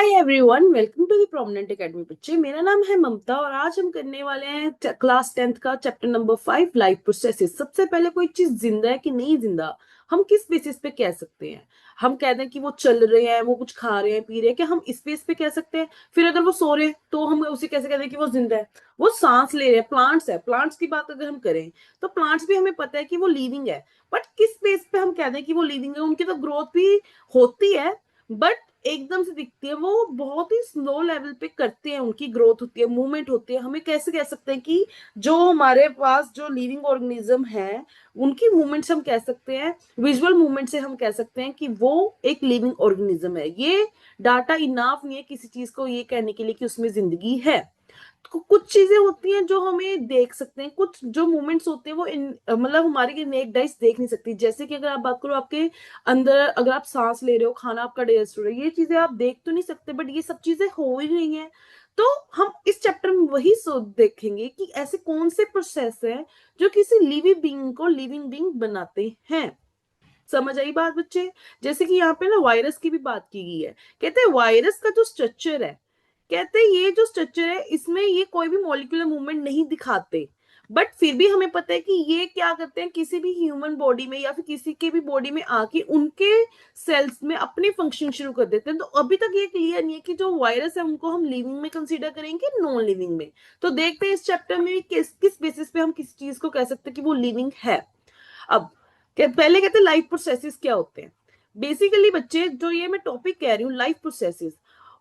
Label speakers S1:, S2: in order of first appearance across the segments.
S1: Hi everyone, welcome to the prominent academy बच्चे। मेरा नाम है ममता और आज हम करने वाले हैं क्लास 10th का चैप्टर नंबर 5 लाइफ प्रोसेसेस। सबसे पहले कोई चीज जिंदा है कि नहीं जिंदा, हम किस बेसिस पे कह सकते हैं? हम कहते हैं कि वो चल रहे हैं, वो कुछ खा रहे हैं, पी रहे हैं, क्या हम इस बेस पे कह सकते हैं? फिर अगर वो सो रहे हैं तो हम उसे कैसे कहते हैं कि वो जिंदा है? वो सांस ले रहे हैं, प्लांट्स है, प्लांट्स की बात अगर हम करें तो प्लांट्स भी हमें पता है कि वो लिविंग है। बट किस बेस पे हम कहते हैं कि वो लिविंग है? उनकी तो ग्रोथ भी होती है बट एकदम से दिखती है, वो बहुत ही स्लो लेवल पे करते हैं, उनकी ग्रोथ होती है, मूवमेंट होती है। हमें कैसे कह सकते हैं कि जो हमारे पास जो लिविंग ऑर्गेनिज्म है उनकी मूवमेंट्स हम कह सकते हैं, विजुअल मूवमेंट से हम कह सकते हैं कि वो एक लिविंग ऑर्गेनिज्म है। ये डाटा इनाफ नहीं है किसी चीज को ये कहने के लिए कि उसमें जिंदगी है। कुछ चीजें होती हैं जो हमें देख सकते हैं, कुछ जो मूवमेंट्स होते हैं वो मतलब हमारी नेक डाइस देख नहीं सकती। जैसे कि अगर आप बात करो आपके अंदर, अगर आप सांस ले रहे हो, खाना आपका डाइजेस्ट हो रहा है, ये चीजें आप देख तो नहीं सकते बट ये सब चीजें हो ही रही हैं। तो हम इस चैप्टर में वही देखेंगे कि ऐसे कौन से प्रोसेस है जो किसी लिविंग बीइंग को लिविंग बीइंग बनाते हैं। समझ आई बात बच्चे? जैसे कि यहाँ पे ना वायरस की भी बात की गई है। कहते हैं वायरस का जो स्ट्रक्चर है, कहते हैं ये जो स्ट्रक्चर है इसमें ये कोई भी मॉलिक्यूलर मूवमेंट नहीं दिखाते, बट फिर भी हमें पता है कि ये क्या करते हैं, किसी भी ह्यूमन बॉडी में या फिर किसी के भी बॉडी में आके उनके सेल्स में अपनी फंक्शन शुरू कर देते हैं। तो अभी तक ये क्लियर नहीं है कि जो वायरस है उनको हम लिविंग में कंसीडर करेंगे नॉन लिविंग में। तो देखते हैं इस चैप्टर में किस किस बेसिस पे हम किस चीज को कह सकते हैं कि वो लिविंग है। अब पहले कहते हैं लाइफ प्रोसेसेस क्या होते हैं। बेसिकली बच्चे जो ये मैं टॉपिक कह रही हूँ लाइफ प्रोसेसेस,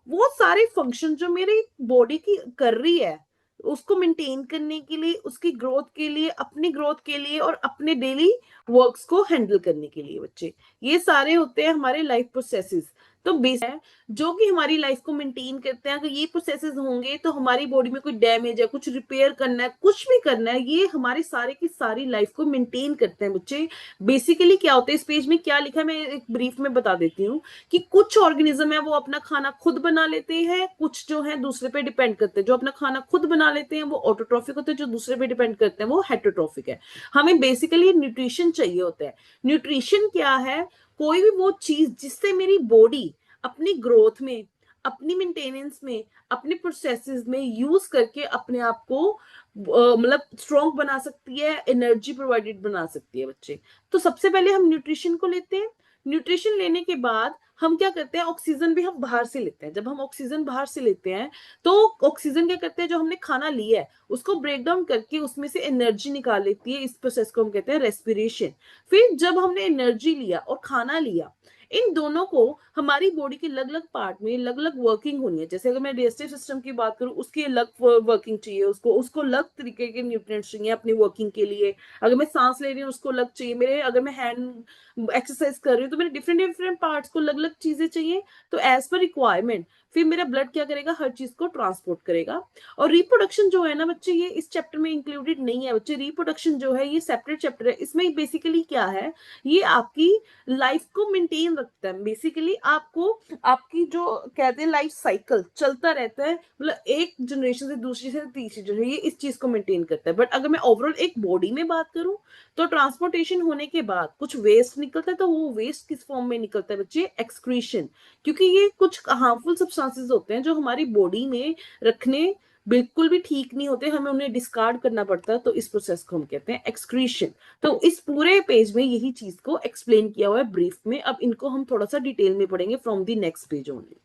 S1: वो सारे फंक्शन जो मेरी बॉडी की कर रही है उसको मेंटेन करने के लिए, उसकी ग्रोथ के लिए, अपनी ग्रोथ के लिए और अपने डेली वर्क्स को हैंडल करने के लिए बच्चे, ये सारे होते हैं हमारे लाइफ प्रोसेसेस। तो बेस है जो कि हमारी लाइफ को मेंटेन करते हैं। अगर ये प्रोसेसेस होंगे तो हमारी बॉडी में कोई डैमेज है, कुछ रिपेयर करना है, कुछ भी करना है, ये हमारी सारे की सारी लाइफ को मेंटेन करते हैं बच्चे। बेसिकली क्या होता है, इस पेज में क्या लिखा है मैं एक ब्रीफ में बता देती हूँ कि कुछ ऑर्गेनिज्म है वो अपना खाना खुद बना लेते हैं, कुछ जो है दूसरे पे डिपेंड करते हैं। जो अपना खाना खुद बना लेते हैं वो ऑटोट्रॉफिक होते हैं, जो दूसरे पे डिपेंड करते हैं वो हेटरोट्रॉफिक है। हमें बेसिकली न्यूट्रिशन चाहिए होता है। न्यूट्रिशन क्या है? कोई भी वो चीज जिससे मेरी बॉडी अपनी ग्रोथ में, अपनी मेंटेनेंस में, अपने प्रोसेसेस में यूज करके अपने आप को मतलब स्ट्रॉन्ग बना सकती है, एनर्जी प्रोवाइडेड बना सकती है बच्चे। तो सबसे पहले हम न्यूट्रिशन को लेते हैं। न्यूट्रिशन लेने के बाद हम क्या करते हैं, ऑक्सीजन भी हम बाहर से लेते हैं। जब हम ऑक्सीजन बाहर से लेते हैं तो ऑक्सीजन क्या करते हैं, जो हमने खाना लिया है उसको ब्रेक डाउन करके उसमें से एनर्जी निकाल लेती है। इस प्रोसेस को हम कहते हैं रेस्पिरेशन। फिर जब हमने एनर्जी लिया और खाना लिया, इन दोनों को हमारी बॉडी के अलग अलग पार्ट में अलग अलग वर्किंग होनी है। जैसे अगर मैं डाइजेस्टिव सिस्टम की बात करूं, उसकी अलग वर्किंग चाहिए, उसको उसको अलग तरीके के न्यूट्रिएंट्स चाहिए अपनी वर्किंग के लिए। अगर मैं सांस ले रही हूँ उसको अलग चाहिए, मेरे अगर मैं हैंड एक्सरसाइज कर रही हूँ तो मेरे डिफरेंट डिफरेंट पार्ट्स को अलग अलग चीजें चाहिए। तो एज पर रिक्वायरमेंट फिर मेरा ब्लड क्या करेगा, हर चीज को ट्रांसपोर्ट करेगा। और रिप्रोडक्शन जो है ना बच्चे, ये इस चैप्टर में इंक्लूडेड नहीं है बच्चे। रिप्रोडक्शन जो है ये सेपरेट चैप्टर है। इसमें बेसिकली क्या है, ये आपकी लाइफ को मेंटेन रखता है। बेसिकली आपको, आपकी जो कहते हैं लाइफ साइकिल चलता रहता है, मतलब एक जनरेशन से दूसरी से तीसरी जनरेशन, ये इस चीज को मेंटेन करता है। बट अगर मैं ओवरऑल एक बॉडी में बात करूं तो ट्रांसपोर्टेशन होने के बाद कुछ वेस्ट निकलता है। तो वो वेस्ट किस फॉर्म में निकलता है बच्चे? एक्सक्रीशन। क्योंकि ये कुछ हार्मफुल सब्सटेंसेस होते हैं जो हमारी बॉडी में रखने बिल्कुल भी ठीक नहीं होते, हमें उन्हें डिस्कार्ड करना पड़ता है। तो इस प्रोसेस को हम कहते हैं एक्सक्रीशन। तो इस पूरे पेज में यही चीज को एक्सप्लेन किया हुआ है ब्रीफ में। अब इनको हम थोड़ा सा डिटेल में पढ़ेंगे from the next page only.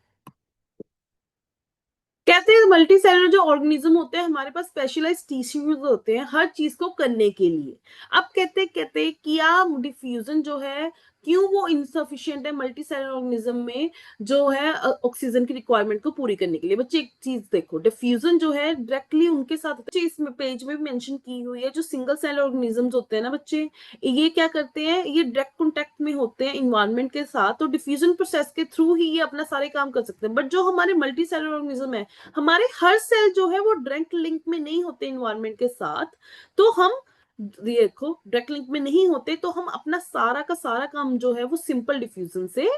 S1: कहते हैं मल्टी सेलुलर जो ऑर्गेनिज्म होते हैं हमारे पास स्पेशलाइज्ड टिश्यूज होते हैं हर चीज को करने के लिए। अब कहते हैं क्या डिफ्यूजन जो है, क्यों वो इनसफिशिएंट है मल्टी सेलुलर ऑर्गेनिज्म में जो है ऑक्सीजन की रिक्वायरमेंट को पूरी करने के लिए। बच्चे एक चीज देखो, डिफ्यूजन जो है डायरेक्टली उनके साथ होता है। इस पेज में भी मेंशन की हुई है जो सिंगल सेल ऑर्गेनिजम्स होते हैं ना बच्चे, ये क्या करते हैं, ये डायरेक्ट कॉन्टेक्ट में होते हैं इन्वायरमेंट के साथ, तो डिफ्यूजन प्रोसेस के थ्रू ही ये अपना सारे काम कर सकते हैं। बट जो हमारे मल्टी सेलुलर ऑर्गेनिज्म है, हमारे हर सेल जो है वो डायरेक्ट लिंक में नहीं होते इन्वायरमेंट के साथ। तो हम देखो डायरेक्ट लिंक में नहीं होते तो हम अपना सारा का सारा काम जो है वो सिंपल डिफ्यूजन से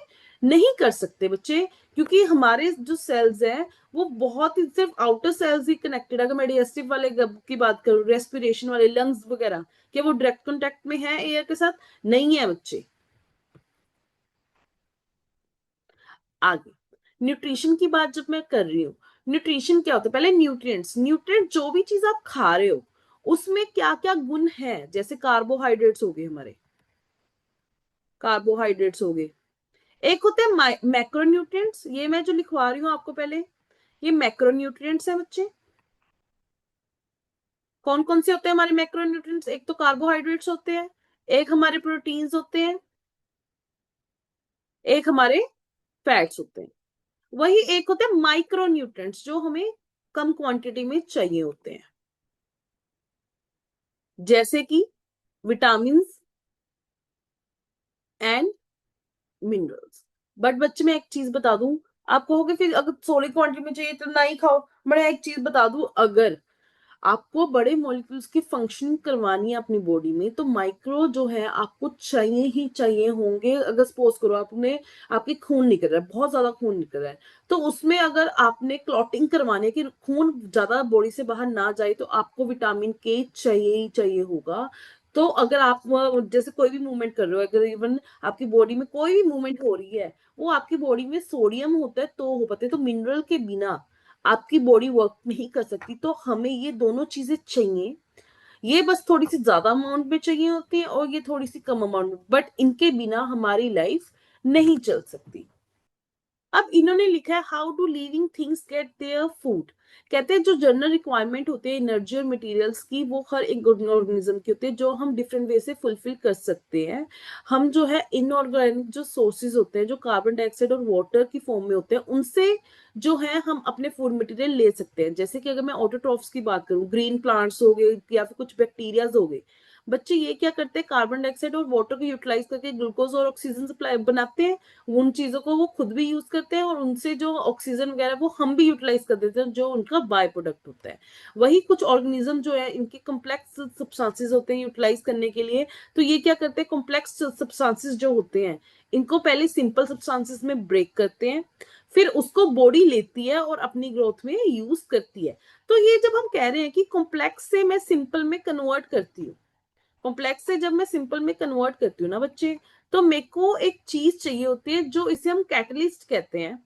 S1: नहीं कर सकते बच्चे। क्योंकि हमारे जो सेल्स हैं वो बहुत ही सिर्फ आउटर सेल्स ही कनेक्टेड। अगर मैं डाइजेस्टिव वाले की बात करूं, रेस्पिरेशन वाले, लंग्स वगैरह, क्या वो डायरेक्ट कॉन्टेक्ट में है एयर के साथ? नहीं है बच्चे। आगे न्यूट्रिशन की बात जब मैं कर रही हूँ, न्यूट्रिशन क्या होता है? पहले न्यूट्रिएंट्स, न्यूट्रिएंट जो भी चीज आप खा रहे हो उसमें क्या क्या गुण है, जैसे कार्बोहाइड्रेट्स हो गए हमारे, कार्बोहाइड्रेट्स हो गए। एक होते हैं मैक्रोन्यूट्रिएंट्स, ये मैं जो लिखवा रही हूँ आपको पहले, ये मैक्रोन्यूट्रिएंट्स है बच्चे। कौन कौन से होते हैं हमारे मैक्रोन्यूट्रिएंट्स? एक तो कार्बोहाइड्रेट्स होते हैं, एक हमारे प्रोटीन्स होते हैं, एक हमारे फैट्स होते हैं। वही एक होते हैं माइक्रोन्यूट्रिएंट्स जो हमें कम क्वांटिटी में चाहिए होते हैं, जैसे कि विटामिन एंड मिनरल्स। बट बच्चे मैं एक चीज बता दूं, आप कहोगे फिर अगर थोड़ी क्वांटिटी में चाहिए तो ना ही खाओ। मैं एक चीज बता दूं, अगर आपको बड़े मॉलिक्यूल्स की फंक्शनिंग करवानी है अपनी बॉडी में, तो माइक्रो जो है आपको चाहिए ही चाहिए होंगे। अगर सपोज करो आपने, आपकी खून निकल रहा है, बहुत ज्यादा खून निकल रहा है, तो उसमें अगर आपने क्लॉटिंग करवाने की, खून ज्यादा बॉडी से बाहर ना जाए, तो आपको विटामिन के चाहिए ही चाहिए होगा। तो अगर आप जैसे कोई भी मूवमेंट कर रहे हो, अगर इवन आपकी बॉडी में कोई भी मूवमेंट हो रही है, वो आपकी बॉडी में सोडियम होता है तो हो पाते, तो मिनरल के बिना आपकी बॉडी वर्क नहीं कर सकती। तो हमें ये दोनों चीजें चाहिए, ये बस थोड़ी सी ज्यादा अमाउंट में चाहिए होती है और ये थोड़ी सी कम अमाउंट में, बट इनके बिना हमारी लाइफ नहीं चल सकती। अब इन्होंने लिखा है how do living things get their food. कहते हैं जो जनरल रिक्वायरमेंट होते हैं एनर्जी और मटेरियल्स की, वो हर एक ऑर्गेनिज्म की होती है, जो हम डिफरेंट वे से फुलफिल कर सकते हैं। हम जो है इनऑर्गेनिक जो सोर्सेज होते हैं, जो कार्बन डाइऑक्साइड और वाटर की फॉर्म में होते हैं, उनसे जो है हम अपने फूड मटेरियल ले सकते हैं। जैसे कि अगर मैं ऑटोट्रॉफ्स की बात करूं, ग्रीन प्लांट्स हो गए या फिर कुछ बैक्टीरियाज हो गए, बच्चे ये क्या करते हैं, कार्बन डाइऑक्साइड और वाटर को यूटिलाइज करके ग्लूकोज और ऑक्सीजन सप्लाई बनाते हैं। उन चीजों को वो खुद भी यूज करते हैं और उनसे जो ऑक्सीजन वगैरह वो हम भी यूटिलाइज कर देते हैं, जो उनका बाय प्रोडक्ट होता है। वही कुछ ऑर्गेनिज्म जो है, इनके कॉम्प्लेक्स सब्सटेंसेस होते हैं यूटिलाइज करने के लिए। तो ये क्या करते हैं, कॉम्प्लेक्स सब्सटेंसेस जो होते हैं, इनको पहले सिंपल सब्सटेंसेस में ब्रेक करते हैं, फिर उसको बॉडी लेती है और अपनी ग्रोथ में यूज करती है। तो ये जब हम कह रहे हैं कि कॉम्प्लेक्स से मैं सिंपल में कन्वर्ट करती हूँ, कॉम्प्लेक्स से जब मैं सिंपल में कन्वर्ट करती हूँ ना बच्चे, तो मेरे को एक चीज चाहिए होती है जो इसे हम कैटलिस्ट कहते हैं,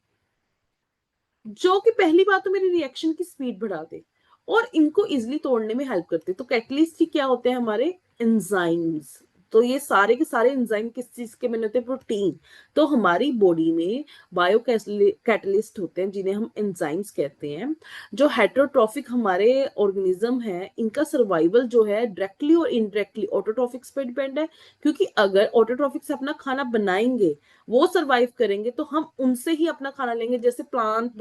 S1: जो कि पहली बात तो मेरी रिएक्शन की स्पीड बढ़ा दे और इनको इजिली तोड़ने में हेल्प करते। तो कैटलिस्ट ही क्या होते हैं हमारे, एंजाइम्स। तो ये सारे के सारे एंजाइम किस चीज के बने होते हैं, प्रोटीन। तो हमारी बॉडी में बायो कैटलिस्ट होते हैं जिन्हें हम एंजाइम्स कहते हैं। जो हेटरोट्रॉफिक हमारे ऑर्गेनिज्म है, इनका सर्वाइवल जो है डायरेक्टली और इनडायरेक्टली ऑटोट्रॉफिक्स पे डिपेंड है। क्योंकि अगर ऑटोट्रॉफिक से अपना खाना बनाएंगे, वो सरवाइव करेंगे, तो हम उनसे ही अपना खाना लेंगे। जैसे प्लांट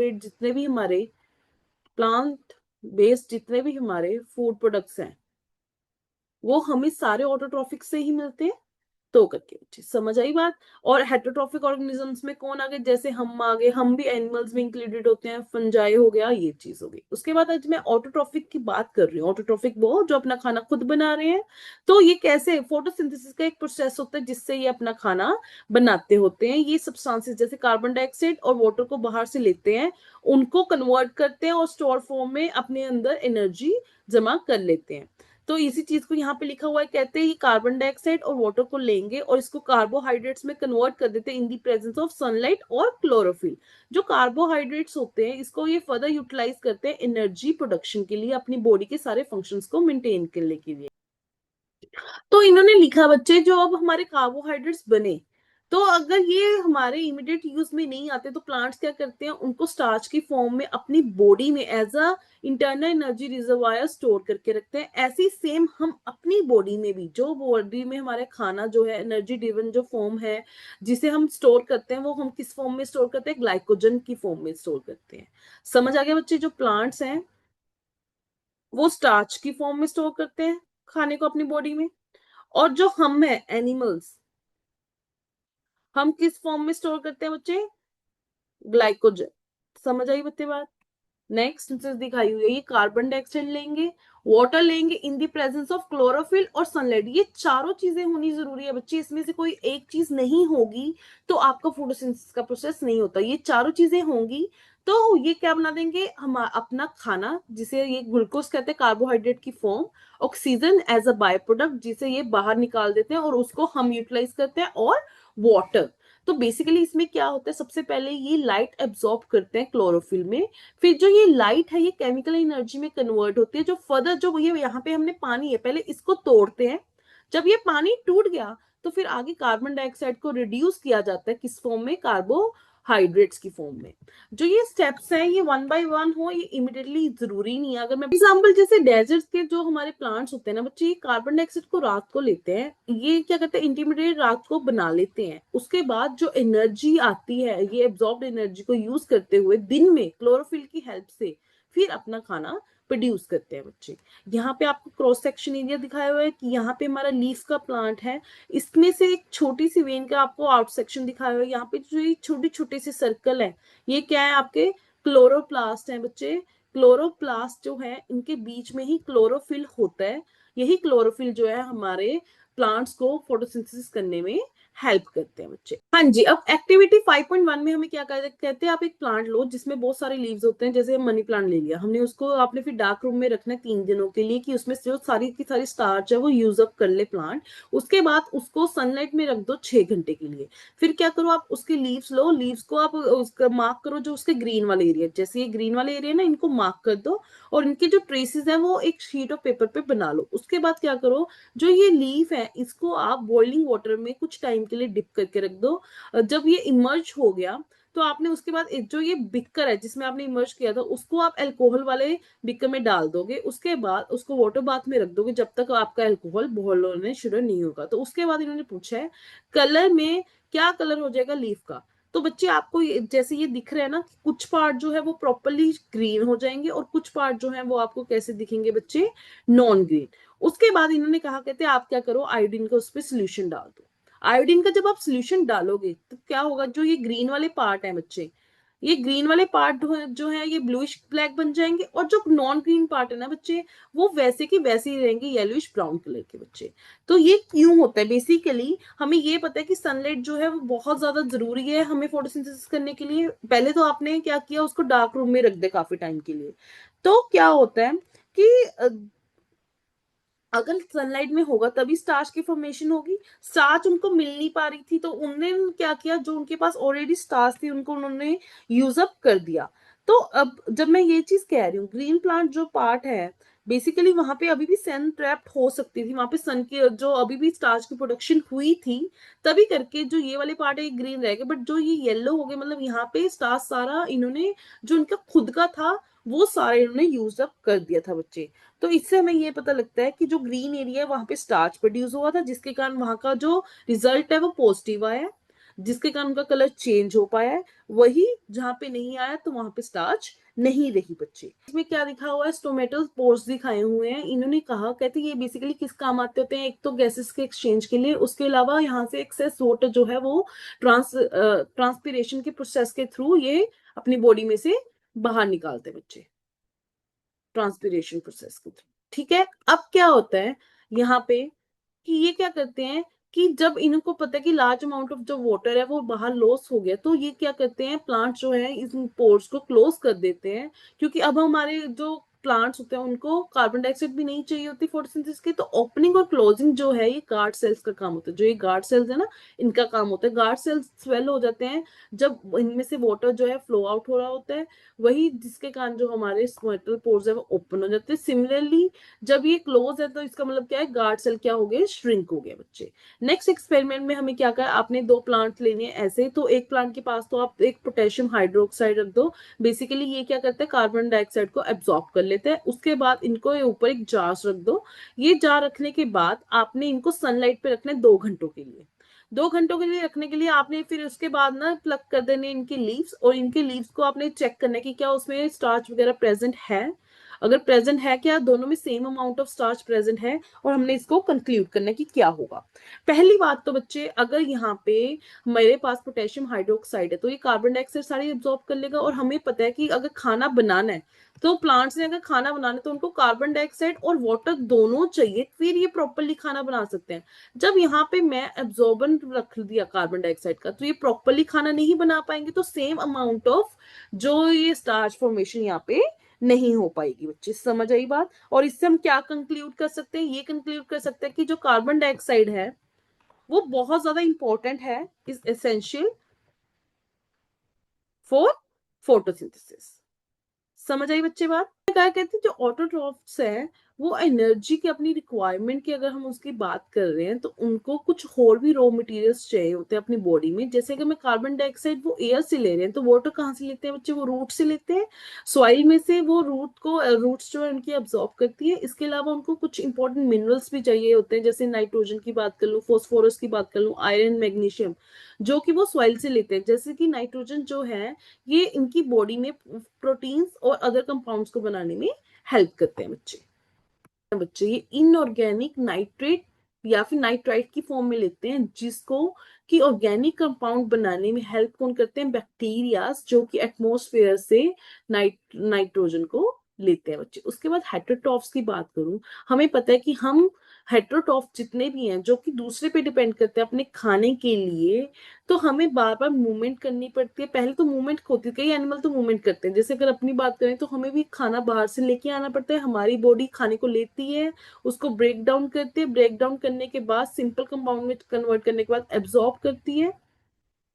S1: बेस्ड जितने भी हमारे फूड प्रोडक्ट्स हैं, वो हमें सारे ऑटोट्रॉफिक से ही मिलते हैं। तो करके अच्छी समझ आई बात। और हेटरोट्रॉफिक ऑर्गेनिजम्स में कौन आ गए, जैसे हम आ गए, हम भी एनिमल्स में इंक्लूडेड होते हैं, फंजाई हो गया, ये चीज हो गई। उसके बाद आज मैं ऑटोट्रॉफिक की बात कर रही हूँ। ऑटोट्रॉफिक वो जो अपना खाना खुद बना रहे हैं। तो ये कैसे, फोटोसिंथेसिस का एक प्रोसेस होता है जिससे ये अपना खाना बनाते होते हैं। ये सब्सटेंसेस जैसे कार्बन डाइऑक्साइड और वाटर को बाहर से लेते हैं, उनको कन्वर्ट करते हैं और स्टोर फॉर्म में अपने अंदर एनर्जी जमा कर लेते हैं। तो इसी चीज को यहाँ पे लिखा हुआ है, कहते हैं ये कार्बन डाइऑक्साइड और वाटर को लेंगे और इसको कार्बोहाइड्रेट्स में कन्वर्ट कर देते हैं इन दी प्रेजेंस ऑफ सनलाइट और क्लोरोफिल। जो कार्बोहाइड्रेट्स होते हैं, इसको ये फर्दर यूटिलाइज करते हैं एनर्जी प्रोडक्शन के लिए, अपनी बॉडी के सारे फंक्शंस को मेंटेन करने के लिए। तो इन्होंने लिखा बच्चे, जो अब हमारे कार्बोहाइड्रेट्स बने, तो अगर ये हमारे इमीडिएट यूज में नहीं आते, तो प्लांट्स क्या करते हैं, उनको स्टार्च की फॉर्म में अपनी बॉडी में as a internal energy reservoir store करके रखते हैं। ऐसी सेम हम अपनी बॉडी में भी, जो बॉडी में हमारे खाना जो है एनर्जी ड्रिवन जो फॉर्म है, जिसे हम स्टोर करते हैं, वो हम किस फॉर्म में स्टोर करते हैं, ग्लाइकोजन की फॉर्म में स्टोर करते हैं। समझ आ गया बच्चे, जो प्लांट्स हैं वो स्टार्च की फॉर्म में स्टोर करते हैं खाने को अपनी बॉडी में, और जो हम है एनिमल्स, हम किस फॉर्म में स्टोर करते हैं बच्चे, ग्लाइकोजन। समझ आई बच्चे बात। नेक्स्ट दिखाई हुई है, ये कार्बन डाइऑक्साइड लेंगे, वाटर लेंगे इन दी प्रेजेंस ऑफ क्लोरोफिल और सनलाइट। ये चारों चीजें होनी जरूरी है बच्चे, इसमें से कोई एक चीज नहीं होगी तो आपका फोटोसिंथेसिस का प्रोसेस नहीं होता। ये चारों चीजें होंगी तो ये क्या बना देंगे, हम अपना खाना, जिसे ये ग्लूकोज कहते हैं कार्बोहाइड्रेट की form, oxygen as a by product जिसे ये बाहर निकाल देते हैं और उसको हम यूटिलाइज करते हैं, और वाटर। तो बेसिकली इसमें क्या होता है, सबसे पहले ये लाइट एब्जॉर्ब करते हैं क्लोरोफिल में, फिर जो ये लाइट है ये केमिकल एनर्जी में कन्वर्ट होती है, जो फर्दर जो ये यहाँ पे हमने पानी है पहले इसको तोड़ते हैं, जब ये पानी टूट गया तो फिर आगे कार्बन डाइऑक्साइड को रिड्यूस किया जाता है, किस फॉर्म में, कार्बोहाइड्रेट्स की फॉर्म में। जो ये स्टेप्स हैं ये वन बाय वन हो, ये इमिडिएटली जरूरी नहीं है। अगर मैं एग्जांपल जैसे डेजर्ट के जो हमारे प्लांट्स होते हैं ना बच्चे, ये कार्बन डाइऑक्साइड को रात को लेते हैं, ये क्या करते हैं इंटरमीडिएट रात को बना लेते हैं, उसके बाद जो एनर्जी आती है ये एब्जॉर्ब्ड एनर्जी को यूज करते हुए दिन में क्लोरोफिल की हेल्प से फिर अपना खाना प्रोड्यूस करते हैं बच्चे। यहाँ पे आपको क्रॉस सेक्शन एरिया दिखाया हुआ है कि यहाँ पे हमारा लीफ का प्लांट है, इसमें से एक छोटी सी वेन का आपको आउट सेक्शन दिखाया हुआ है। यहाँ पे जो ये छोटे छोटे से सर्कल है ये क्या है, आपके क्लोरोप्लास्ट है बच्चे। क्लोरोप्लास्ट जो है इनके बीच में ही क्लोरोफिल होता है, यही क्लोरोफिल जो है हमारे प्लांट्स को फोटोसिंथेसिस करने में हेल्प करते हैं बच्चे। हाँ जी, अब एक्टिविटी 5.1 में हमें क्या कहते हैं, आप एक प्लांट लो जिसमें बहुत सारे लीव्स होते हैं, जैसे मनी प्लांट ले लिया हमने, उसको आपने फिर डार्क रूम में रखना है 3 दिनों के लिए कि उसमें जो सारी की सारी स्टार्च है वो यूज अप कर ले प्लांट। उसके बाद उसको सनलाइट में रख दो 6 घंटे के लिए। फिर क्या करो, आप उसके लीव्स लो, लीव्स को आप उसका मार्क करो, जो उसके ग्रीन वाले एरिया, जैसे ये ग्रीन वाले एरिया ना इनको मार्क कर दो, और इनके जो ट्रेसेस है वो एक शीट ऑफ पेपर पे बना लो। उसके बाद क्या करो, जो ये लीफ है इसको आप बॉइलिंग वाटर में कुछ टाइम के लिए डिप करके रख दो। जब ये इमर्ज हो गया तो आपने उसके बाद जो ये बिकर है जिसमें आपने इमर्ज किया था उसको आप अल्कोहल वाले बिकर में डाल दोगे। उसके बाद उसको वाटर बाथ में रख दोगे जब तक आपका अल्कोहल बॉयल होने शुरू नहीं होगा। तो उसके बाद इन्होंने पूछा है कलर में क्या कलर हो जाएगा लीफ का। तो बच्चे आपको जैसे ये दिख रहा है ना, कुछ पार्ट जो है वो प्रॉपरली ग्रीन हो जाएंगे और कुछ पार्ट जो है वो आपको कैसे दिखेंगे बच्चे, नॉन ग्रीन। उसके बाद इन्होंने कहा कहते हैं आप क्या करो, आयोडीन का उस पर सोल्यूशन डाल दो। आयोडीन का जब आप सोल्यूशन डालोगे तो क्या होगा, जो ये ग्रीन वाले पार्ट है बच्चे, ये ग्रीन वाले पार्ट जो है ये ब्लूइश ब्लैक बन जाएंगे, और जो नॉन ग्रीन पार्ट है ना बच्चे वो वैसे की वैसे ही रहेंगे, येलोइश ब्राउन कलर के बच्चे। तो ये क्यों होता है, बेसिकली हमें ये पता है कि सनलाइट जो है वो बहुत ज्यादा जरूरी है हमें फोटोसिंथेसिस करने के लिए। पहले तो आपने क्या किया, उसको डार्क रूम में रख दे काफी टाइम के लिए। तो क्या होता है कि अगर सनलाइट में होगा तभी स्टार्च की फॉर्मेशन होगी। स्टार्च उनको मिल नहीं पा रही थी तो उन्होंने क्या किया, जो उनके पास ऑलरेडी स्टार्च थी उनको उन्होंने यूज अप कर दिया। तो अब जब मैं ये चीज कह रही हूँ, ग्रीन प्लांट जो पार्ट है बेसिकली वहां पे अभी भी सन ट्रैप्ड हो सकती थी, वहां पे सन की जो अभी भी स्टार्च की प्रोडक्शन हुई थी, तभी करके जो ये वाले पार्ट है ये ग्रीन रह गए। बट जो ये येलो हो गए, मतलब यहाँ पे स्टार्च सारा इन्होंने जो इनका खुद का था वो सारा इन्होंने यूज अप कर दिया था बच्चे। तो इससे हमें ये पता लगता है कि जो ग्रीन एरिया है वहां पे स्टार्च प्रोड्यूस हुआ था, जिसके कारण वहां का जो रिजल्ट है वो पॉजिटिव आया है, जिसके कारण उनका कलर चेंज हो पाया है। वही जहां पे नहीं आया तो वहां पे स्टार्च नहीं रही बच्चे। इसमें क्या लिखा हुआ है, स्टोमेटो पोर्स दिखाए हुए हैं। इन्होंने कहा कहते ये बेसिकली किस काम आते होते हैं, एक तो गैसेस के एक्सचेंज के लिए, उसके अलावा यहाँ से एक्सेस वाटर जो है वो ट्रांसपिरेशन के प्रोसेस के थ्रू ये अपनी बॉडी में से बाहर निकालते हैं बच्चे, ट्रांसपिरेशन प्रोसेस के थ्रू। ठीक है, अब क्या होता है यहाँ पे कि ये क्या करते हैं कि जब इनको पता है कि लार्ज अमाउंट ऑफ जो वाटर है वो बाहर लॉस हो गया, तो ये क्या करते हैं, प्लांट जो है इस पोर्स को क्लोज कर देते हैं। क्योंकि अब हमारे जो प्लांट्स होते हैं उनको कार्बन डाइऑक्साइड भी नहीं चाहिए होती फोटोसिंथेसिस के, तो ओपनिंग और क्लोजिंग जो है ये गार्ड सेल्स का काम होता है। जो ये गार्ड सेल्स है ना, इनका काम होता है। गार्ड सेल्स स्वेल हो जाते हैं जब इनमें से वाटर जो है फ्लो आउट हो रहा होता है, वही जिसके कारण जो हमारे स्क्वेटल पोर्स है वो ओपन हो जाते हैं। सिमिलरली जब ये क्लोज है तो इसका मतलब क्या है, गार्ड सेल क्या हो गए, श्रिंक हो गए बच्चे। नेक्स्ट एक्सपेरिमेंट में हमें क्या कहा, आपने 2 प्लांट लेने हैं ऐसे, तो एक प्लांट के पास तो आप एक पोटेशियम हाइड्रोक्साइड रख दो। बेसिकली ये क्या करता है, कार्बन डाइऑक्साइड को एब्जॉर्ब कर लेते हैं। उसके बाद इनको ऊपर एक जार रख दो। ये जार रखने के बाद आपने इनको सनलाइट पे रखना है 2 घंटों के लिए। 2 घंटों के लिए रखने के लिए आपने फिर उसके बाद ना प्लग कर देने इनकी लीव्स, और इनके लीव्स को आपने चेक करना है कि क्या उसमें स्टार्च वगैरह प्रेजेंट है। अगर प्रेजेंट है, क्या दोनों में same amount of starch present है, और हमने इसको कंक्लूड करना है कि क्या होगा। पहली बात तो बच्चे, अगर यहाँ पे मेरे पास पोटेशियम हाइड्रोक्साइड है तो ये कार्बन डाइऑक्साइड सारी एब्जॉर्ब कर लेगा। और हमें पता है कि अगर खाना बनाना है तो प्लांट्स ने अगर खाना बनाना है तो उनको कार्बन डाइऑक्साइड और वाटर दोनों चाहिए, फिर ये प्रॉपरली खाना बना सकते हैं। जब यहाँ पे मैं एब्जॉर्बेंट रख दिया कार्बन डाइऑक्साइड का तो ये प्रॉपरली खाना नहीं बना पाएंगे, तो सेम अमाउंट ऑफ जो ये स्टार्च फॉर्मेशन यहाँ पे नहीं हो पाएगी बच्चे। समझ आई बात। और इससे हम क्या कंक्लूड कर सकते हैं, ये कंक्लूड कर सकते हैं कि जो कार्बन डाइऑक्साइड है वो बहुत ज्यादा इंपॉर्टेंट है, इज एसेंशियल फॉर फोटोसिंथेसिस। समझ आई बच्चे बात? क्या कहते हैं, जो ऑटोट्रॉफ्स है वो एनर्जी की अपनी रिक्वायरमेंट की अगर हम उसकी बात कर रहे हैं तो उनको कुछ और भी रॉ मटेरियल्स चाहिए होते हैं अपनी बॉडी में। जैसे कि मैं कार्बन डाइऑक्साइड वो एयर से ले रहे हैं, तो वाटर कहाँ से लेते हैं बच्चे? वो रूट से लेते हैं, सॉइल में से। वो रूट्स जो है उनकी अब्जॉर्ब करती है। इसके अलावा उनको कुछ इंपॉर्टेंट मिनरल्स भी चाहिए होते हैं, जैसे नाइट्रोजन की बात कर लूँ, फॉस्फोरस की बात कर लूँ, आयरन, मैग्नीशियम, जो कि वो सॉइल से लेते हैं। जैसे कि नाइट्रोजन जो है ये इनकी बॉडी में प्रोटीन्स और अदर कंपाउंड्स को बनाने में हेल्प करते हैं बच्चे ये इनऑर्गेनिक नाइट्रेट या फिर नाइट्राइट की फॉर्म में लेते हैं, जिसको कि ऑर्गेनिक कंपाउंड बनाने में हेल्प कौन करते हैं? बैक्टीरिया, जो कि एटमॉस्फेयर से नाइट्रोजन को लेते हैं बच्चे। उसके बाद हेटेरोट्रॉफ्स की बात करूं, हमें पता है कि हम हेटेरोट्रॉफ जितने भी हैं जो कि दूसरे पे डिपेंड करते हैं अपने खाने के लिए, तो हमें बार बार मूवमेंट करनी पड़ती है। पहले तो मूवमेंट होती है, कई एनिमल तो मूवमेंट करते हैं। जैसे अगर अपनी बात करें तो हमें भी खाना बाहर से लेके आना पड़ता है, हमारी बॉडी खाने को लेती है, उसको ब्रेक डाउन करती है, ब्रेक डाउन करने के बाद सिंपल कंपाउंड में कन्वर्ट करने के बाद एब्जॉर्ब करती है।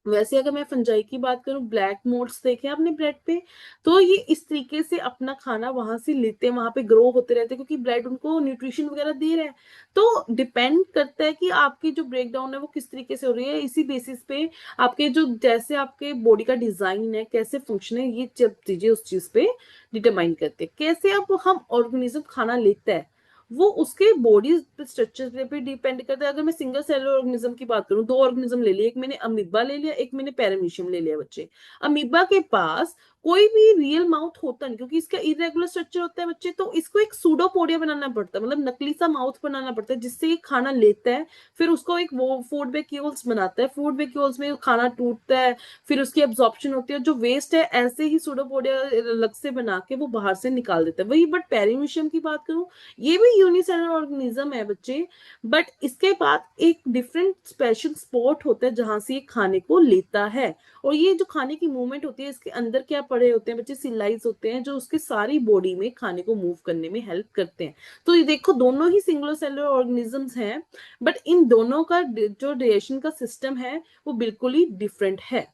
S1: वैसे अगर मैं फंजाई की बात करूं, ब्लैक मोड्स देखे आपने ब्रेड पे, तो ये इस तरीके से अपना खाना वहां से लेते हैं, वहां पे ग्रो होते रहते हैं, क्योंकि ब्रेड उनको न्यूट्रिशन वगैरह दे रहा है। तो डिपेंड करता है कि आपकी जो ब्रेक डाउन है वो किस तरीके से हो रही है। इसी बेसिस पे आपके जो जैसे आपके बॉडी का डिजाइन है, कैसे फंक्शन है, ये सब चीजें उस चीज पे डिटरमाइन करते हैं। कैसे अब हम ऑर्गेनिज्म खाना लेता है वो उसके बॉडी स्ट्रक्चर पे भी डिपेंड करता है। अगर मैं सिंगल सेलर ऑर्गेनिज्म की बात करूं, दो ऑर्गेनिज्म ले लिए, एक मैंने अमीबा ले लिया, एक मैंने पैरामीशियम ले लिया बच्चे। अमीबा के पास कोई भी रियल माउथ होता नहीं, क्योंकि इसका इरेगुलर स्ट्रक्चर होता है बच्चे, तो इसको एक सूडोपोडिया बनाना पड़ता है, मतलब नकली सा माउथ बनाना पड़ता है, जिससे ये खाना लेता है। फिर उसको एक वो फूड वैक्यूल्स बनाता है, फूड वैक्यूल्स में खाना टूटता है, फिर उसकी एब्जॉर्प्शन होती है, जो वेस्ट है ऐसे ही सूडोपोडिया अलग से बना के वो बाहर से निकाल देता है। वही बट पैरामीशियम की बात करूं, ये भी यूनिसेलुलर ऑर्गेनिज्म है बच्चे, बट इसके बाद एक डिफरेंट स्पेशल स्पॉट होता है जहां से ये खाने को लेता है। और ये जो खाने की मूवमेंट होती है, इसके अंदर क्या पड़े होते हैं बच्चे? सिलाइज होते हैं, जो उसके सारी बॉडी में खाने को मूव करने में हेल्प करते हैं। तो ये देखो दोनों ही सिंगल सेलुलर ऑर्गेनिजम्स हैं, बट इन दोनों का जो डाइजेशन का सिस्टम है वो बिल्कुल ही डिफरेंट है।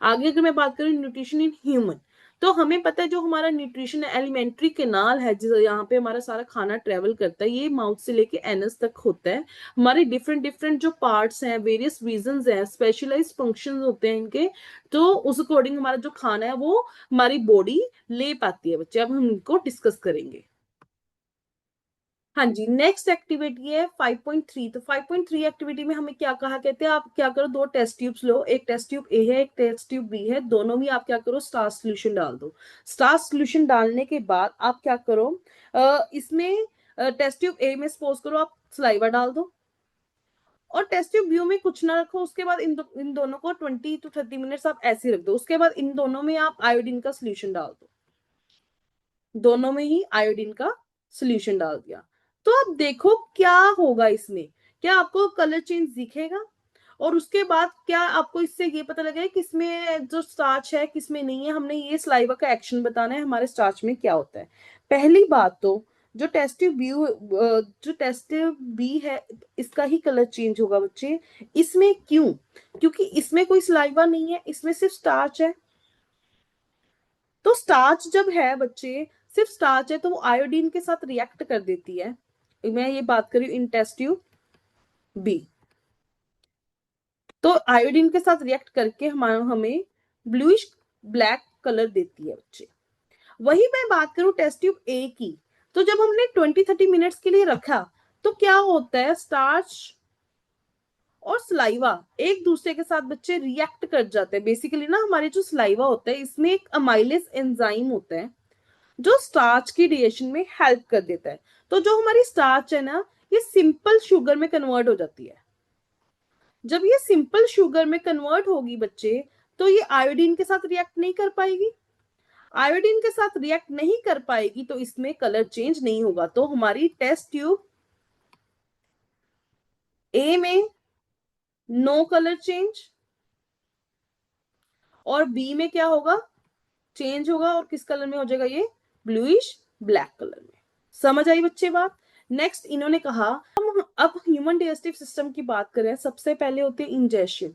S1: आगे अगर मैं बात करूं न्यूट्रिशन इन ह्यूमन, तो हमें पता है जो हमारा न्यूट्रिशन एलिमेंट्री केनाल है, जिस यहाँ पे हमारा सारा खाना ट्रेवल करता है, ये माउथ से लेके एनस तक होता है। हमारे डिफरेंट डिफरेंट जो पार्ट्स हैं, वेरियस रीजंस हैं, स्पेशलाइज्ड फंक्शंस होते हैं इनके, तो उस अकॉर्डिंग हमारा जो खाना है वो हमारी बॉडी ले पाती है बच्चे। अब हम इनको डिस्कस करेंगे। हाँ जी, नेक्स्ट एक्टिविटी है 5.3। तो 5.3 एक्टिविटी में हमें क्या कहा, कहते हैं आप क्या करो, दो टेस्ट ट्यूब्स लो, एक टेस्ट ट्यूब ए है, एक टेस्ट ट्यूब बी है, दोनों में आप क्या करो, स्टार सोल्यूशन डाल दो। स्टार सोल्यूशन डालने के बाद आप क्या करो, इसमें टेस्ट ट्यूब ए में सपोज करो आप सलाइवा डाल दो, और टेस्ट ट्यूब बी में कुछ ना रखो। उसके बाद इन दोनों को 20 to 30 मिनट्स आप ऐसे ही रख दो। उसके बाद इन दोनों में आप आयोडीन का सोल्यूशन डाल दो, दोनों में ही आयोडीन का सोल्यूशन डाल दिया। तो अब देखो क्या होगा इसमें, क्या आपको कलर चेंज दिखेगा? और उसके बाद क्या आपको इससे ये पता लगेगा किसमें जो स्टार्च है किसमें नहीं है? हमने ये सलाइवा का एक्शन बताना है हमारे स्टार्च में क्या होता है। पहली बात तो जो टेस्ट बी है, इसका ही कलर चेंज होगा बच्चे। इसमें क्यों? क्योंकि इसमें कोई सलाइवा नहीं है, इसमें सिर्फ स्टार्च है। तो स्टार्च जब है बच्चे, सिर्फ स्टार्च है, तो वो आयोडीन के साथ रिएक्ट कर देती है। मैं ये बात करी इन टेस्ट ट्यूब बी, तो आयोडीन के साथ रिएक्ट करके हमें ब्लूइश ब्लैक कलर देती है बच्चे। वही मैं बात करूं टेस्ट ट्यूब ए की, तो जब हमने 20-30 मिनट्स के लिए रखा, तो क्या होता है, स्टार्च और सलाइवा एक दूसरे के साथ बच्चे रिएक्ट कर जाते हैं। बेसिकली ना हमारे जो सलाइवा होता है इसमें एक अमाइलेज एंजाइम होता है जो स्टार्च की डिजेशन में हेल्प कर देता है। तो जो हमारी स्टार्च है ना, ये सिंपल शुगर में कन्वर्ट हो जाती है। जब ये सिंपल शुगर में कन्वर्ट होगी बच्चे, तो ये आयोडीन के साथ रिएक्ट नहीं कर पाएगी। आयोडीन के साथ रिएक्ट नहीं कर पाएगी तो इसमें कलर चेंज नहीं होगा। तो हमारी टेस्ट ट्यूब ए में नो कलर चेंज, और बी में क्या होगा, चेंज होगा, और किस कलर में हो जाएगा ये, ब्लूइश ब्लैक कलर में। समझ आई बच्चे बात? नेक्स्ट इन्होंने कहा अब ह्यूमन डाइजेस्टिव सिस्टम की बात करें, सबसे पहले होती है इंजेशन,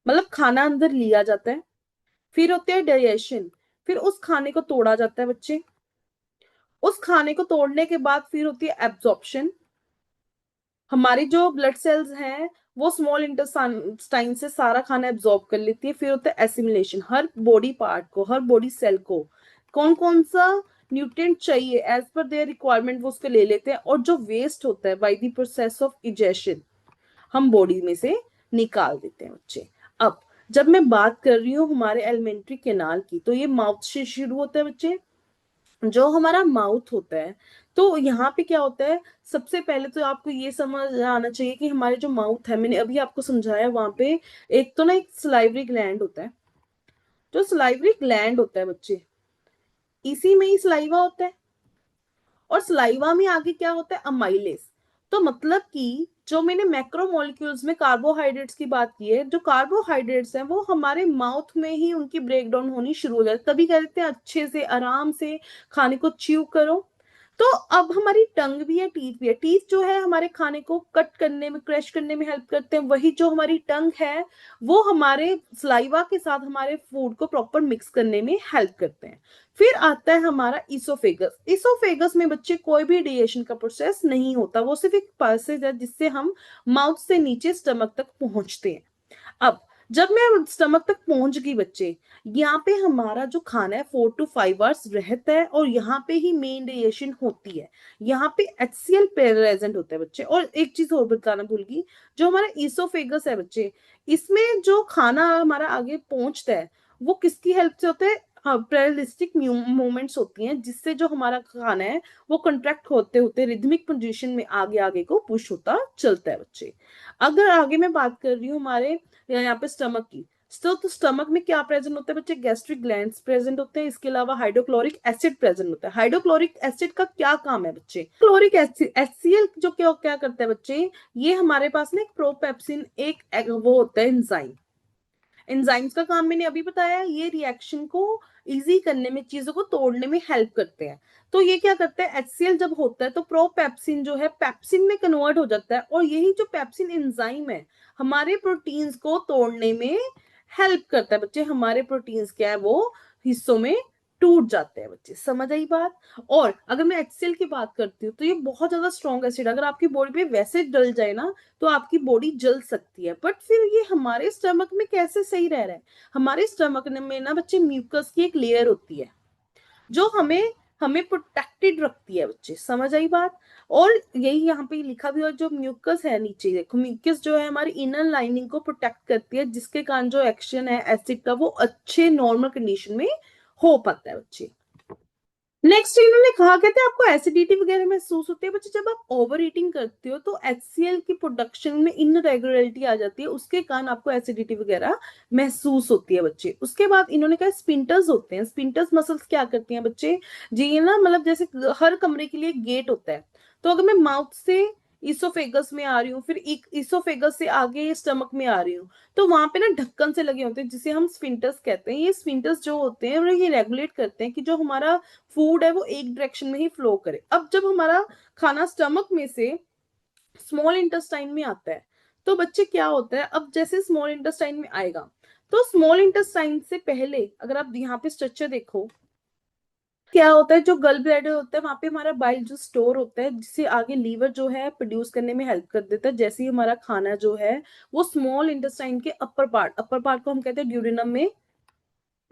S1: मतलब खाना अंदर लिया जाता है, फिर होते हैं डाइजेशन, फिर उस खाने को तोड़ा जाता है बच्चे, उस खाने को तोड़ने के बाद फिर होती है एब्जॉर्प्शन, हमारी जो ब्लड सेल्स हैं वो स्मॉल इंटेस्टाइन से सारा खाना एब्जॉर्ब कर लेती है, फिर होता है एसिमिलेशन, हर बॉडी पार्ट को, हर बॉडी सेल को कौन कौन सा न्यूट्रिएंट चाहिए एज पर देयर रिक्वायरमेंट वो उसको ले लेते हैं, और जो वेस्ट होता है by the process of egestion हम बॉडी में से निकाल देते हैं बच्चे। अब जब मैं बात कर रही हूँ हमारे एलिमेंट्री कैनाल की, तो ये माउथ से शुरू होता है बच्चे, जो हमारा माउथ होता है, तो यहाँ पे क्या होता है, सबसे पहले तो आपको ये समझ आना चाहिए कि हमारे जो माउथ है, मैंने अभी आपको समझाया वहां पे एक तो ना एक सलाइवरी ग्लैंड होता है, जो सलाइवरी ग्लैंड होता है बच्चे, इसी में ही सलाइवा होता है, और सलाइवा में आगे क्या होता है, अमाइलेज। तो मतलब कि जो मैंने मैक्रोमोलिक्यूल्स में कार्बोहाइड्रेट्स की बात की है, जो कार्बोहाइड्रेट्स हैं वो हमारे माउथ में ही उनकी ब्रेक डाउन होनी शुरू हो जाती है, तभी कहते हैं अच्छे से आराम से खाने को च्यू करो। तो अब हमारी टंग भी है, टीथ भी है, टीथ जो है हमारे खाने को कट करने में, क्रश करने में हेल्प करते हैं, वही जो हमारी टंग है वो हमारे सलाइवा के साथ हमारे फूड को प्रॉपर मिक्स करने में हेल्प करते हैं। फिर आता है हमारा इसोफेगस, इसोफेगस में बच्चे कोई भी डाइजेशन का प्रोसेस नहीं होता, वो सिर्फ एक पैसेज है जिससे हम माउथ से नीचे स्टमक तक पहुंचते हैं। अब जब मैं स्टमक तक पहुंच गई बच्चे, यहाँ पे हमारा जो खाना है 4 to 5 आवर्स रहता है, और यहाँ पे ही मेन डाइजेशन होती है, यहाँ पे HCl प्रेजेंट होता है बच्चे। और एक चीज और बताना भूल गई, जो हमारा ईसोफेगस है बच्चे, इसमें जो खाना हमारा आगे पहुंचता है वो किसकी हेल्प से होता है, हाँ, पेरिस्टिक मूवमेंट्स होती हैं, जिससे जो हमारा खाना है वो कंट्रैक्ट होते होते रिदमिक पोजीशन में आगे आगे को पुश होता चलता है बच्चे। अगर आगे मैं बात कर रही हूँ हमारे यहाँ पे स्टमक की, तो स्टमक में क्या प्रेजेंट होता है बच्चे, गैस्ट्रिक ग्लैंड्स प्रेजेंट होते हैं, इसके अलावा हाइड्रोक्लोरिक एसिड प्रेजेंट होता है। हाइड्रोक्लोरिक एसिड का क्या काम है बच्चे, क्लोरिक एसिड HCl जो क्या क्या करता है बच्चे, ये हमारे पास ना एक प्रोपेप्सिन एक वो होता है एंजाइम, एंजाइम्स का काम मैंने अभी बताया, ये रिएक्शन को इजी करने में, चीजों को तोड़ने में हेल्प करते हैं। तो ये क्या करता है, HCl जब होता है तो प्रोपेप्सिन जो है पेप्सिन में कन्वर्ट हो जाता है, और यही जो पेप्सिन एंजाइम है हमारे प्रोटीन्स को तोड़ने में हेल्प करता है बच्चे, हमारे प्रोटीन्स क्या है वो हिस्सों में टूट जाते हैं बच्चे, समझ आई बात। और अगर मैं HCl की बात करती हूँ, तो ये बहुत ज्यादा स्ट्रॉन्ग एसिड, अगर आपकी बॉडी पे वैसे डल जाए ना तो आपकी बॉडी जल सकती है, बट फिर ये हमारे स्टमक में कैसे सही रह रहा है, हमारे स्टमक में ना बच्चे म्यूकस की एक लेयर होती है जो हमें हमें प्रोटेक्टेड रखती है बच्चे, समझ आई बात। और यही यहाँ पे लिखा भी, और जो म्यूकस है नीचे देखो, म्यूकस जो है हमारी इनर लाइनिंग को प्रोटेक्ट करती है, जिसके कारण जो एक्शन है एसिड का वो अच्छे नॉर्मल कंडीशन में हो पाता है बच्चे। नेक्स्ट इन्होंने कहा, कहते हैं आपको एसिडिटी वगैरह महसूस होती है बच्चे, जब आप ओवर ईटिंग करते हो तो HCl की प्रोडक्शन में इनरेगुलरिटी आ जाती है, उसके कारण आपको एसिडिटी वगैरह महसूस होती है बच्चे। उसके बाद इन्होंने कहा स्पिंटर्स होते हैं, स्पिंटर्स मसल्स क्या करती हैं बच्चे, जी ये ना मतलब जैसे हर कमरे के लिए गेट होता है, तो अगर मैं माउथ से इसोफेगस में आ रही हूँ, फिर इसोफेगस से आगे स्टमक में आ रही हूँ, तो वहां पे ना ढक्कन से लगे होते हैं जिसे हम स्फिंक्टर्स कहते हैं। ये स्फिंक्टर्स जो होते हैं ये रेगुलेट करते हैं कि जो हमारा फूड है वो एक डायरेक्शन में ही फ्लो करे। अब जब हमारा खाना स्टमक में से स्मॉल इंटेस्टाइन में आता है, तो बच्चे क्या होता है, अब जैसे स्मॉल इंटेस्टाइन में आएगा, तो स्मॉल इंटेस्टाइन से पहले अगर आप यहाँ पे स्ट्रक्चर देखो, क्या होता है, जो गल ब्लैडर होता है वहां पे हमारा बाइल जो स्टोर होता है, जिसे आगे लीवर जो है प्रोड्यूस करने में हेल्प कर देता है। जैसे ही हमारा खाना जो है वो स्मॉल इंटेस्टाइन के अपर पार्ट को हम कहते हैं ड्यूडेनम में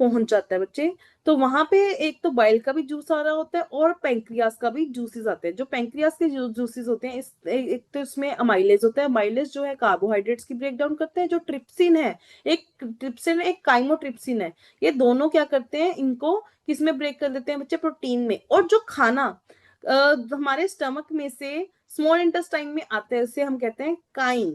S1: पहुंच जाता है बच्चे, तो वहां पे एक तो बाइल का भी जूस आ रहा होता है और पैंक्रियास का भी जूसेस आते हैं। जो पैंक्रियास के जूसेस होते हैं, एक तो इसमें अमाइलेज होता है, अमाइलेज जो है कार्बोहाइड्रेट्स की ब्रेक डाउन करते हैं, जो ट्रिप्सिन है, एक ट्रिप्सिन एक काइमोट्रिप्सिन है, ये दोनों क्या करते हैं, इनको किसमें ब्रेक कर देते हैं बच्चे, प्रोटीन में। और जो खाना हमारे स्टमक में से स्मॉल इंटेस्टाइन में आता है उसे हम कहते हैं काइम,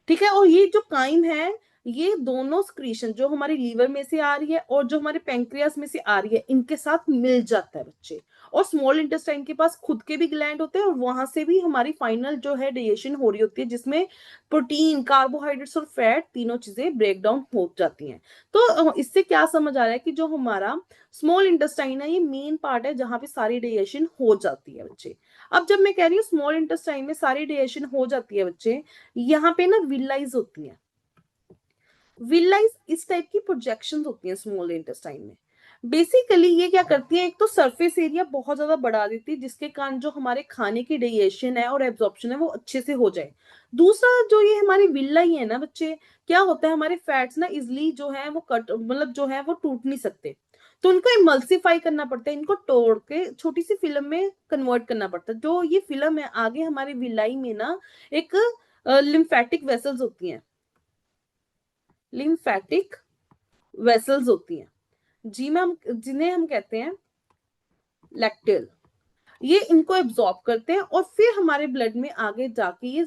S1: ठीक है। और ये जो काइम है, ये दोनों स्क्रीशन जो हमारी लीवर में से आ रही है और जो हमारे पेंक्रियास में से आ रही है, इनके साथ मिल जाता है बच्चे। और स्मॉल इंटेस्टाइन के पास खुद के भी ग्लैंड होते हैं, और वहां से भी हमारी फाइनल जो है डाइजेशन हो रही होती है, जिसमें प्रोटीन, कार्बोहाइड्रेट्स और फैट तीनों चीजें ब्रेक डाउन हो जाती हैं। तो इससे क्या समझ आ रहा है कि जो हमारा स्मॉल इंटेस्टाइन है ये मेन पार्ट है जहां पे सारी डाइजेशन हो जाती है बच्चे। अब जब मैं कह रही हूँ स्मॉल इंटेस्टाइन में सारी डाइजेशन हो जाती है बच्चे, यहाँ पे ना विलाइज होती है। विलाइज इस टाइप की प्रोजेक्शन होती हैं स्मॉल इंटेस्टाइन में। बेसिकली ये क्या करती है, एक तो सरफेस एरिया बहुत ज्यादा बढ़ा देती है जिसके कारण जो हमारे खाने की डाइजेशन है और एब्जॉर्प्शन है वो अच्छे से हो जाए। दूसरा जो ये हमारी विलाई है ना बच्चे, क्या होता है हमारे फैट्स ना इजिली जो है वो कट मतलब जो है वो टूट नहीं सकते, तो इनको इमल्सिफाई करना पड़ता है, इनको तोड़ के छोटी सी फिल्म में कन्वर्ट करना पड़ता है। जो ये फिल्म है आगे हमारी विलाई में ना एक लिम्फेटिक वेसल्स होती हैं, लिम्फेटिक वेसल्स होती हैं जी मैम, जिन्हें हम कहते हैं लैक्टेल। ये इनको एब्जॉर्ब करते हैं और फिर हमारे ब्लड में आगे जाके ये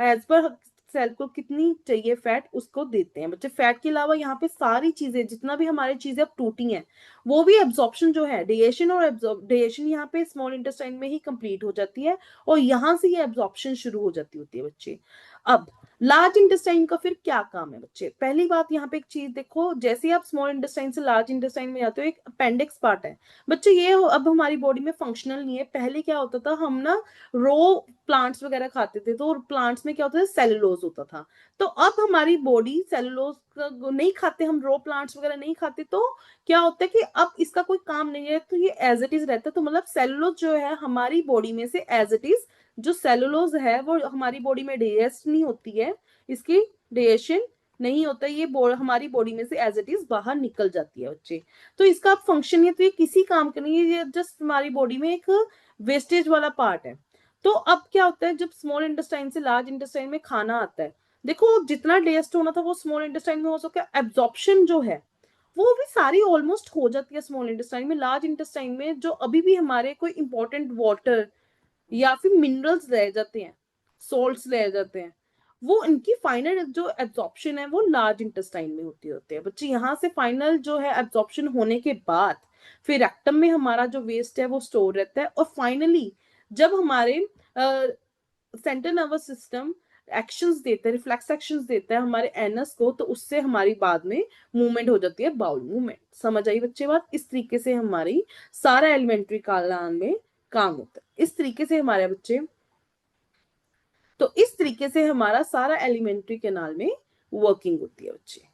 S1: एज पर सेल को कितनी चाहिए फैट उसको देते हैं बच्चे। फैट के अलावा यहाँ पे सारी चीजें जितना भी हमारी चीजें अब टूटी हैं वो भी एब्जॉर्प्शन जो है, डाइजेशन और डाइजेशन यहाँ पे स्मॉल इंटेस्टाइन में ही कंप्लीट हो जाती है और यहाँ से ये एब्जॉर्प्शन शुरू हो जाती होती है बच्चे। अब लार्ज इंटेस्टाइन का फिर क्या काम है बच्चे, पहली बात यहाँ पे एक चीज देखो, जैसे आप स्मॉल इंटेस्टाइन से लार्ज इंटेस्टाइन में जाते हो एक अपेंडिक्स पार्ट है बच्चे, ये अब हमारी बॉडी में फंक्शनल नहीं है। पहले क्या होता था, हम ना रो प्लांट्स वगैरह खाते थे तो प्लांट्स में क्या होता था, सेलुलोज होता था। तो अब हमारी बॉडी सेलुलोज नहीं खाते, हम रो प्लांट्स वगैरह नहीं खाते, तो क्या होता है कि अब इसका कोई काम नहीं है तो ये एज इट इज रहता है। तो मतलब सेलुलोज जो है हमारी बॉडी में से एज इट इज जो सेलुलोज है वो हमारी बॉडी में डाइजेस्ट नहीं होती है, इसकी डाइजेशन नहीं होता, ये हमारी बॉडी में से एज इट इज बाहर निकल जाती है बच्चे। तो इसका अब फंक्शन है, तो ये किसी काम का नहीं है, ये जस्ट हमारी बॉडी में एक वेस्टेज वाला पार्ट है। तो अब क्या होता है, जब स्मॉल इंटेस्टाइन से लार्ज इंटेस्टाइन में खाना आता है, देखो जितना डाइजेस्ट होना था वो स्मॉल इंटेस्टाइन में हो सके, एब्जॉर्प्शन जो है वो भी सारी ऑलमोस्ट हो जाती है स्मॉल इंटेस्टाइन में। लार्ज इंटेस्टाइन में जो अभी भी हमारे कोई इंपॉर्टेंट वाटर या फिर मिनरल्स रह जाते हैं, सॉल्ट्स रह जाते हैं, वो इनकी फाइनल जो एब्जॉर्प्शन है वो लार्ज इंटेस्टाइन में होती है बच्चे। यहाँ से फाइनल जो है एब्जॉर्प्शन होने के बाद फिर रेक्टम में हमारा जो वेस्ट है वो स्टोर रहता है, और फाइनली जब हमारे सेंट्रल नर्वस सिस्टम एक्शंस देता है, रिफ्लेक्स एक्शंस देता है हमारे एनस को, तो उससे हमारी बाद में मूवमेंट हो जाती है, बाउल मूवमेंट। समझ आई बच्चे बात, इस तरीके से हमारी सारा एलिमेंट्री कालान में काम होता है, इस तरीके से हमारे बच्चे, तो इस तरीके से हमारा सारा एलिमेंट्री कैनाल में वर्किंग होती है बच्चे।